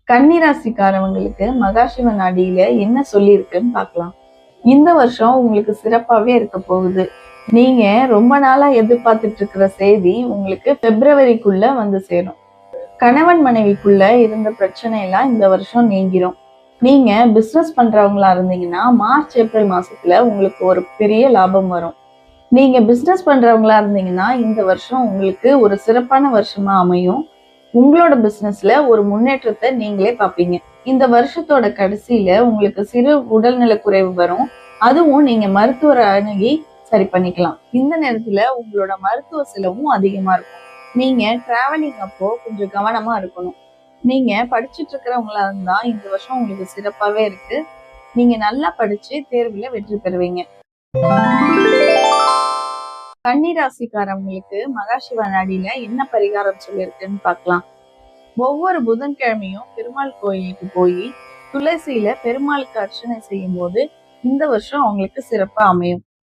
கன்னிராசிக்காரவங்களுக்கு மகாசிவன் அடியில என்ன சொல்லியிருக்குன்னு பார்க்கலாம். இந்த வருஷம் உங்களுக்கு சிறப்பாவே இருக்க போகுது. நீங்க ரொம்ப நாளா எதிர்பார்த்துட்டு இருக்கிற செய்தி உங்களுக்கு பிப்ரவரிக்குள்ள வந்து சேரும். கணவன் மனைவிக்குள்ள இருந்த பிரச்சனை எல்லாம் இந்த வருஷம் நீங்கிரும். நீங்க பிசினஸ் பண்றவங்களா இருந்தீங்கன்னா மார்ச் ஏப்ரல் மாசத்துல உங்களுக்கு ஒரு பெரிய லாபம் வரும். நீங்க பிசினஸ் பண்றவங்களா இருந்தீங்கன்னா இந்த வருஷம் உங்களுக்கு ஒரு சிறப்பான வருஷமா அமையும். உங்களோட பிசினஸ்ல ஒரு முன்னேற்றத்தை நீங்களே பார்ப்பீங்க. இந்த வருஷத்தோட கடைசியில உங்களுக்கு சிறு உடல்நல குறைவு வரும். அதுவும் நீங்க மருத்துவரை அணுகி சரி பண்ணிக்கலாம். இந்த நேரத்துல உங்களோட மருத்துவ செலவும் அதிகமா இருக்கும். நீங்க டிராவலிங் அப்போ கொஞ்சம் கவனமா இருக்கணும். நீங்க படிச்சுட்டு இருக்கிறவங்களா இருந்தா இந்த வருஷம் உங்களுக்கு சிறப்பாவே இருக்கு. நீங்க நல்லா படிச்சு தேர்வுல வெற்றி பெறுவீங்க. கன்னிராசிக்காரவங்களுக்கு மகாசிவன் அடியில என்ன பரிகாரம் சொல்லியிருக்குன்னு பார்க்கலாம். ஒவ்வொரு புதன்கிழமையும் பெருமாள் கோயிலுக்கு போய் துளசியில பெருமாளுக்கு அர்ச்சனை செய்யும் போது இந்த வருஷம் அவங்களுக்கு சிறப்பா அமையும்.